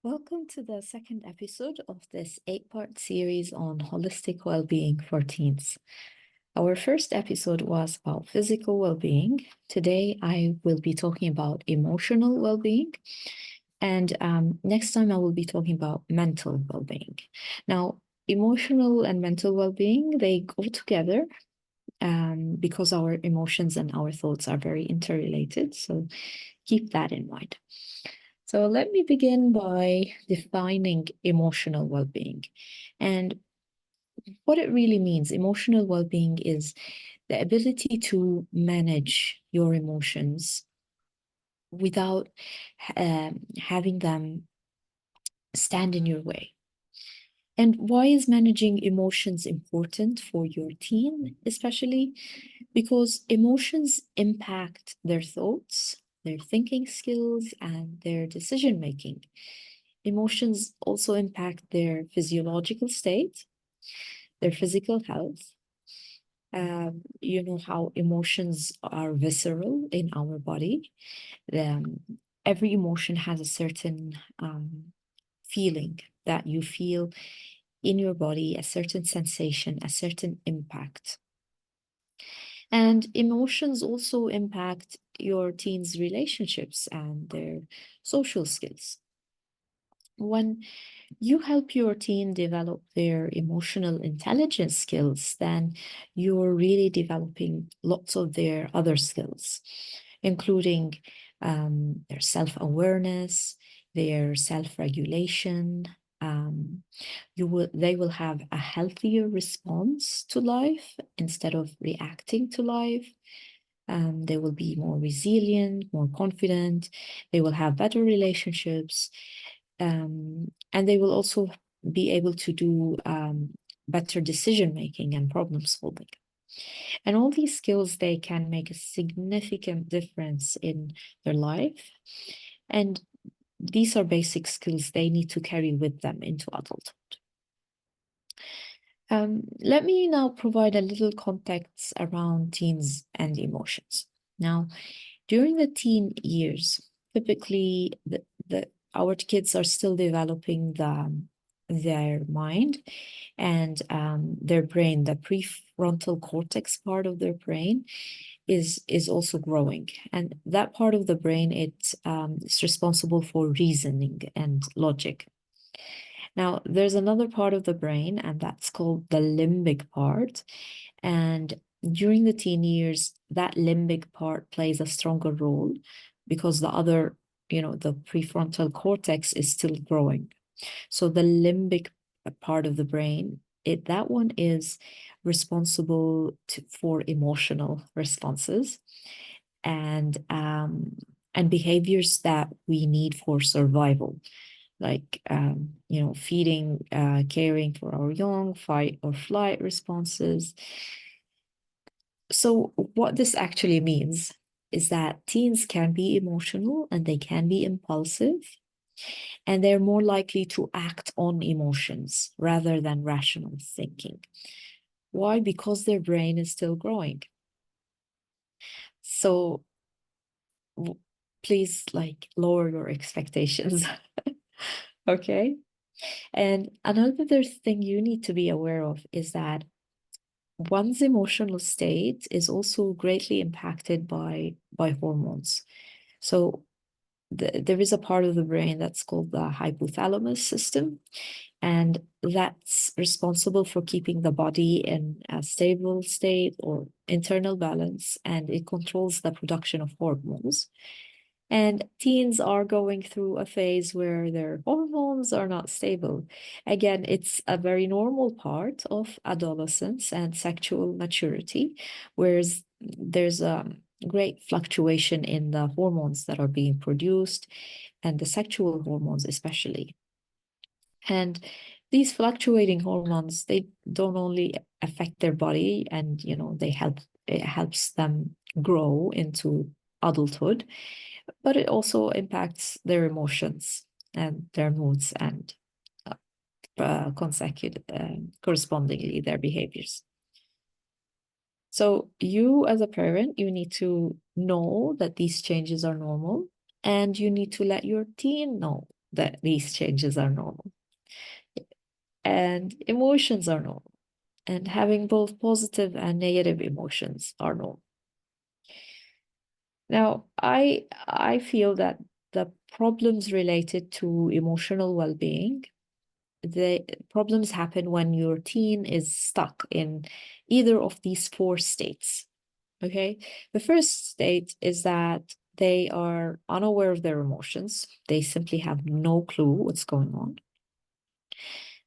Welcome to the second episode of this 8-part series on holistic well-being for teens. Our first episode was about physical well-being. Today, I will be talking about emotional well-being. And next time, I will be talking about mental well-being. Now, emotional and mental well-being, they go together because our emotions and our thoughts are very interrelated. So keep that in mind. So let me begin by defining emotional well-being. And what it really means, emotional well-being is the ability to manage your emotions without having them stand in your way. And why is managing emotions important for your teen, especially? Because emotions impact their thoughts, their thinking skills, and their decision making. Emotions also impact their physiological state, their physical health. You know how emotions are visceral in our body. Um, every emotion has a certain feeling that you feel in your body, a certain sensation, a certain impact. And emotions also impact your teens' relationships and their social skills. When you help your teen develop their emotional intelligence skills, then you're really developing lots of their other skills, including their self-awareness, their self-regulation. They will have a healthier response to life instead of reacting to life. They will be more resilient, more confident. They will have better relationships. And they will also be able to do better decision making and problem solving. And all these skills, they can make a significant difference in their life. And these are basic skills they need to carry with them into adulthood. Let me now provide a little context around teens and emotions. Now, during the teen years, typically our kids are still developing their mind and their brain. The prefrontal cortex part of their brain is also growing, and that part of the brain it's responsible for reasoning and logic. Now, there's another part of the brain, and that's called the limbic part. And during the teen years, that limbic part plays a stronger role because the other, the prefrontal cortex is still growing. So the limbic part of the brain, that one is responsible for emotional responses and behaviors that we need for survival, like feeding, caring for our young, fight or flight responses. So what this actually means is that teens can be emotional and they can be impulsive, and they're more likely to act on emotions rather than rational thinking. Why? Because their brain is still growing. So please lower your expectations. Okay. And another thing you need to be aware of is that one's emotional state is also greatly impacted by hormones. So there is a part of the brain that's called the hypothalamus system, and that's responsible for keeping the body in a stable state or internal balance, and it controls the production of hormones. And teens are going through a phase where their hormones are not stable. Again, it's a very normal part of adolescence and sexual maturity, whereas there's a great fluctuation in the hormones that are being produced and the sexual hormones especially. And these fluctuating hormones, they don't only affect their body and, it helps them grow into adulthood, but it also impacts their emotions and their moods and correspondingly their behaviors. So you as a parent, you need to know that these changes are normal, and you need to let your teen know that these changes are normal. And emotions are normal. And having both positive and negative emotions are normal. Now, I feel that the problems related to emotional well-being, the problems happen when your teen is stuck in either of these four states. Okay, the first state is that they are unaware of their emotions. They simply have no clue what's going on.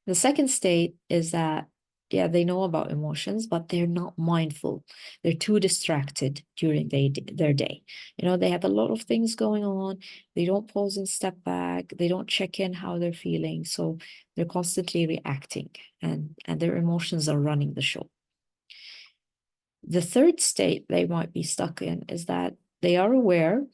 The second state is that, yeah, they know about emotions, but they're not mindful. They're too distracted during their day. They have a lot of things going on. They don't pause and step back. They don't check in how they're feeling. So they're constantly reacting, and their emotions are running the show. The third state they might be stuck in is that they are aware,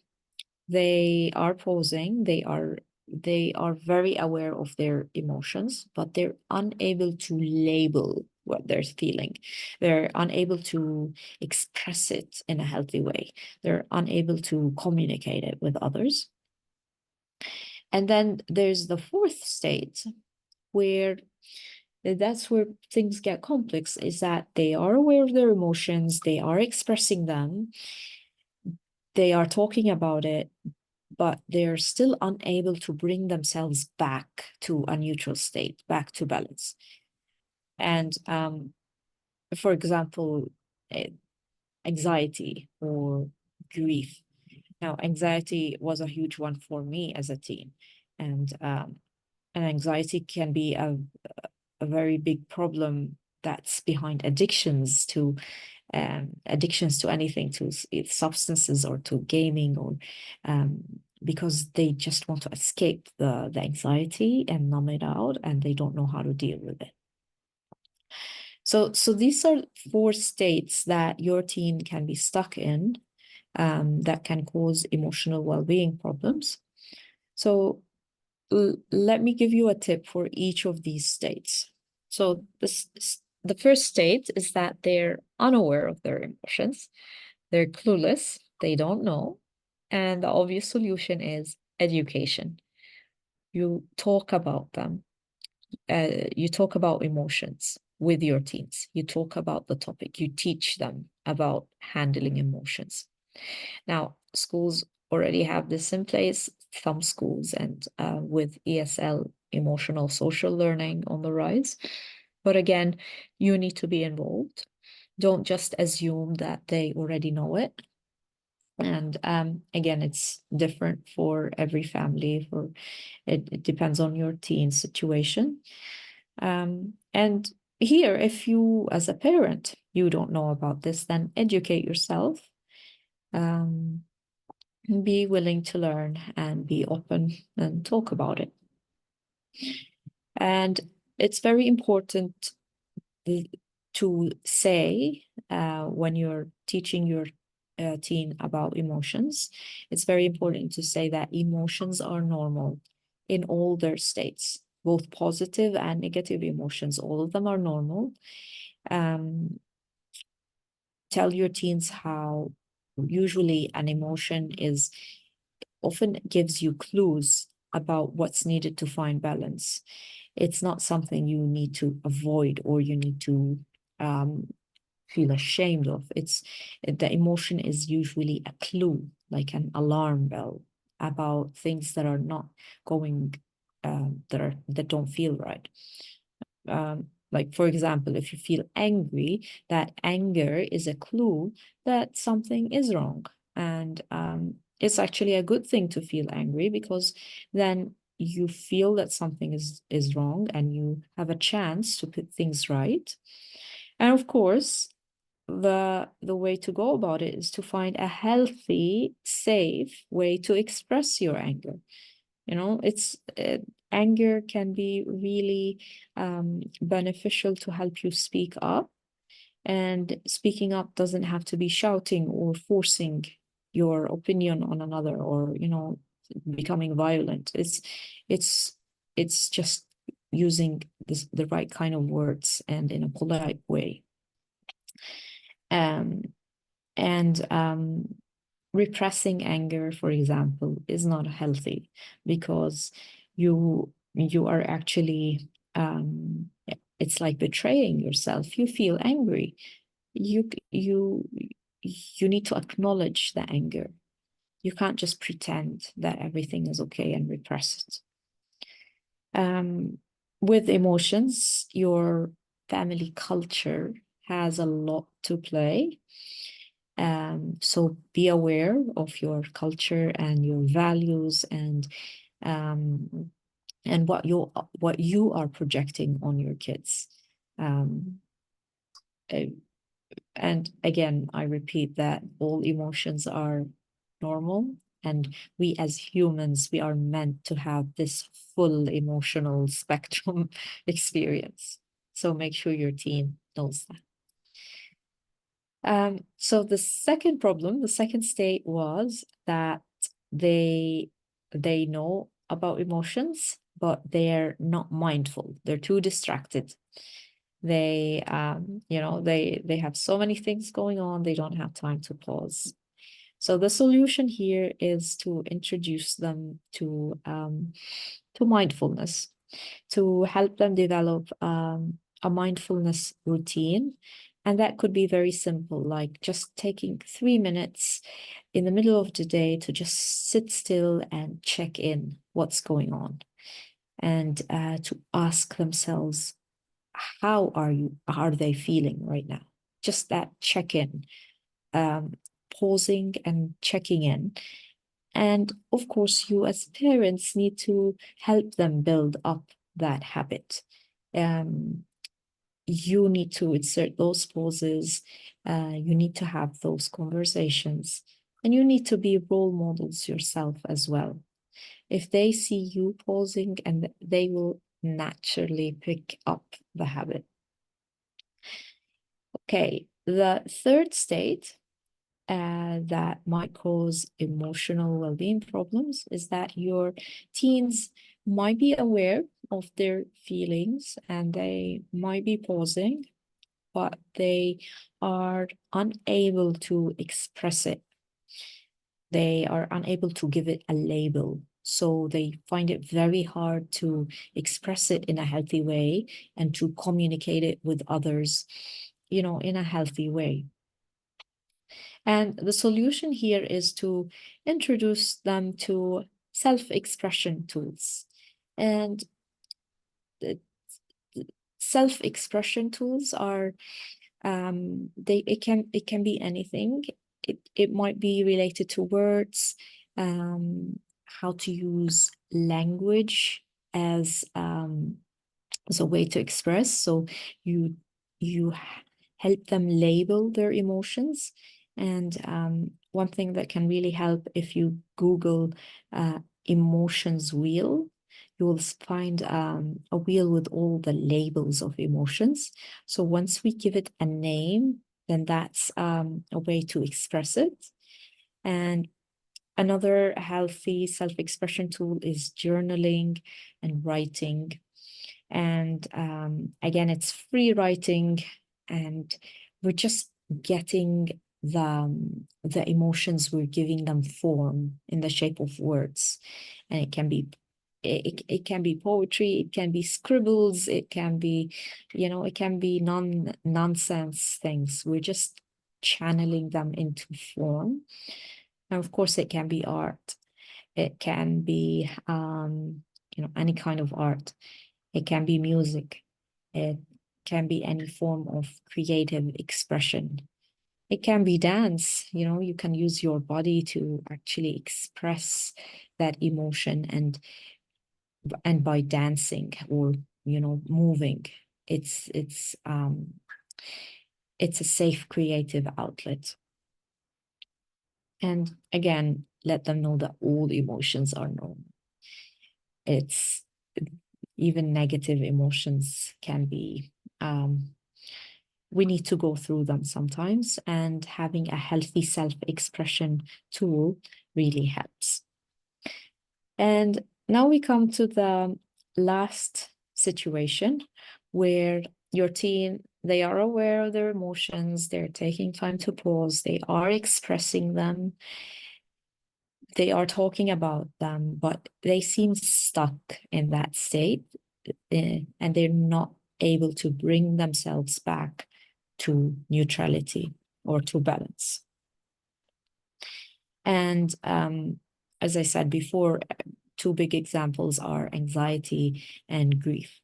they are pausing, they are very aware of their emotions, but they're unable to label what they're feeling. They're unable to express it in a healthy way. They're unable to communicate it with others. And then there's the fourth state where that's where things get complex, is that they are aware of their emotions, they are expressing them, they are talking about it, but they're still unable to bring themselves back to a neutral state, back to balance. And for example, anxiety or grief. Now, anxiety was a huge one for me as a teen, and anxiety can be a very big problem that's behind addictions to anything, to substances or to gaming, or because they just want to escape the anxiety and numb it out, and they don't know how to deal with it. So these are four states that your teen can be stuck in, that can cause emotional well-being problems. So let me give you a tip for each of these states. So the first state is that they're unaware of their emotions. They're clueless. They don't know. And the obvious solution is education. You talk about them. You talk about emotions with your teens. You talk about the topic. You teach them about handling emotions. Now, schools already have this in place, some schools, and with ESL, emotional social learning, on the rise. But again, you need to be involved. Don't just assume that they already know it. And again, it's different for every family. It depends on your teen situation. And here, if you, as a parent, you don't know about this, then educate yourself. Be willing to learn and be open and talk about it. And it's very important to say, when you're teaching your teen about emotions, it's very important to say that emotions are normal in all their states, both positive and negative emotions. All of them are normal. Tell your teens how usually an emotion is often gives you clues about what's needed to find balance. It's not something you need to avoid or you need to feel ashamed of. The emotion is usually a clue, like an alarm bell about things that are not going, that don't feel right. Like, for example, if you feel angry, that anger is a clue that something is wrong. And it's actually a good thing to feel angry, because then you feel that something is wrong and you have a chance to put things right. And of course, the way to go about it is to find a healthy, safe way to express your anger. It's anger can be really beneficial to help you speak up. And speaking up doesn't have to be shouting or forcing your opinion on another, or becoming violent. It's just using the right kind of words and in a polite way. And repressing anger, for example, is not healthy, because you are actually it's like betraying yourself. You feel angry. You need to acknowledge the anger. You can't just pretend that everything is okay and repress it. With emotions, your family culture has a lot to play. So be aware of your culture and your values and what you are projecting on your kids. Um, and again, I repeat that all emotions are normal, and we as humans, we are meant to have this full emotional spectrum experience. So make sure your teen knows that. So the second problem, the second state was that they know about emotions, but they're not mindful. They're too distracted. They they have so many things going on, they don't have time to pause. So the solution here is to introduce them to mindfulness, to help them develop a mindfulness routine. And that could be very simple, like just taking 3 minutes in the middle of the day to just sit still and check in what's going on, and to ask themselves, how are they feeling right now? Just that check-in, pausing and checking in. And of course, you as parents need to help them build up that habit. You need to insert those pauses. You need to have those conversations, and you need to be role models yourself as well. If they see you pausing, and they will naturally pick up the habit. Okay, the third state that might cause emotional well-being problems is that your teens might be aware of their feelings and they might be pausing, but they are unable to express it. They are unable to give it a label. So they find it very hard to express it in a healthy way and to communicate it with others, in a healthy way. And the solution here is to introduce them to self-expression tools. And the self-expression tools are it can be anything. It might be related to words, how to use language as a way to express. So you help them label their emotions. And one thing that can really help, if you Google emotions wheel, you will find a wheel with all the labels of emotions. So once we give it a name, then that's a way to express it. And another healthy self-expression tool is journaling and writing. And again, it's free writing, and we're just getting the emotions, we're giving them form in the shape of words. And it can be poetry, it can be scribbles, it can be, it can be nonsense things. We're just channeling them into form. And of course, it can be art. It can be any kind of art. It can be music. It can be any form of creative expression. It can be dance. You can use your body to actually express that emotion, and by dancing or moving, it's a safe creative outlet. And again, let them know that all emotions are normal. It's even negative emotions can be, we need to go through them sometimes, and having a healthy self-expression tool really helps. And now we come to the last situation where your teen, they are aware of their emotions, they're taking time to pause, they are expressing them. they are talking about them, but they seem stuck in that state, and they're not able to bring themselves back to neutrality or to balance. And as I said before, two big examples are anxiety and grief.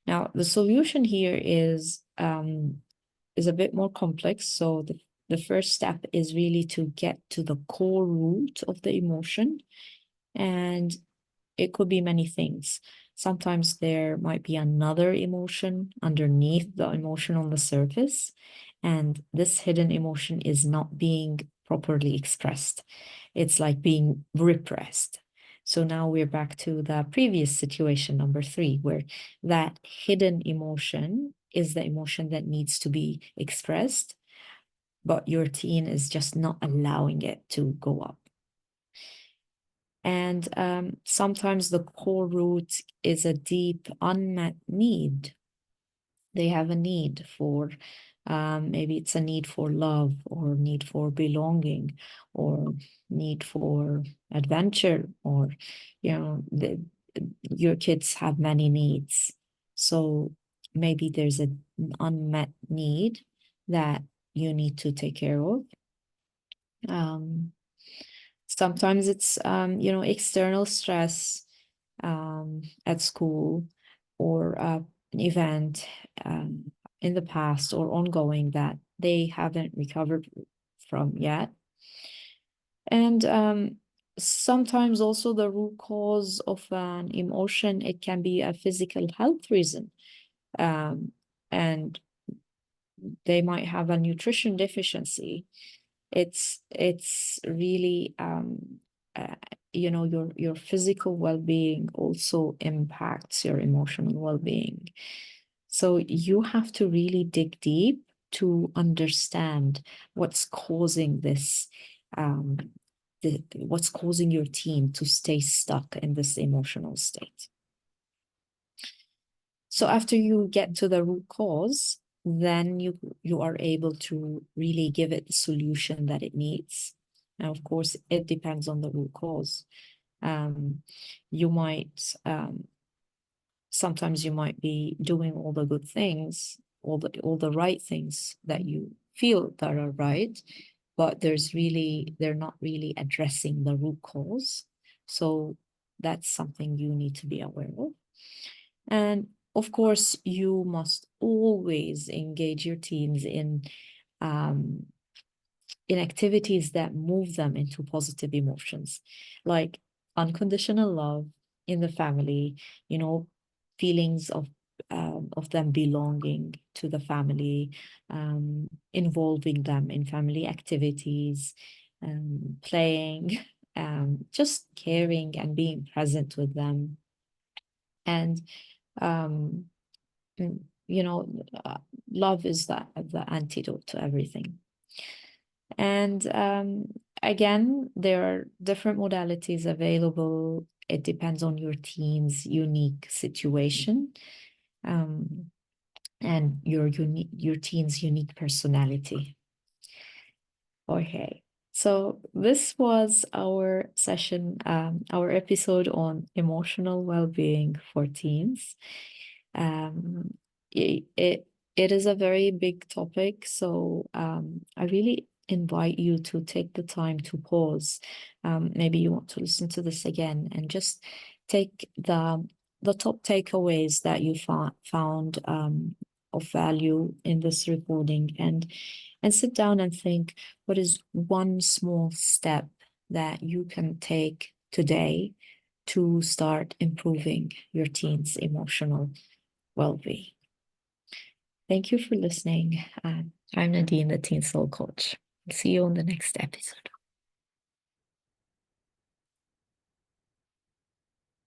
Now, the solution here is a bit more complex. So the first step is really to get to the core root of the emotion. And it could be many things. Sometimes there might be another emotion underneath the emotion on the surface, and this hidden emotion is not being properly expressed. It's like being repressed. So now we're back to the previous situation, number 3, where that hidden emotion is the emotion that needs to be expressed, but your teen is just not allowing it to go up. And sometimes the core root is a deep unmet need. They have a need for, maybe it's a need for love, or need for belonging, or need for adventure, or, your kids have many needs. So maybe there's an unmet need that you need to take care of. Sometimes it's, external stress at school, or an event in the past or ongoing that they haven't recovered from yet. And sometimes also the root cause of an emotion, it can be a physical health reason. And they might have a nutrition deficiency. It's really your physical well-being also impacts your emotional well-being. So you have to really dig deep to understand what's causing this, what's causing your teen to stay stuck in this emotional state. So after you get to the root cause, then you are able to really give it the solution that it needs. And of course, it depends on the root cause. You might, sometimes you might be doing all the good things, all the right things that you feel that are right, but they're not really addressing the root cause. So that's something you need to be aware of. And of course, you must always engage your teens in activities that move them into positive emotions, like unconditional love in the family, feelings of them belonging to the family, involving them in family activities, playing, just caring and being present with them. And um, love is the antidote to everything. And again, there are different modalities available. It depends on your teen's unique situation, and your teen's unique personality. Okay, so this was our session, our episode on emotional well-being for teens. It is a very big topic, so I really invite you to take the time to pause. Maybe you want to listen to this again and just take the top takeaways that you found of value in this recording, and sit down and think, what is one small step that you can take today to start improving your teen's emotional well-being. Thank you for listening. I'm Nadine, the Teen Soul Coach. See you on the next episode.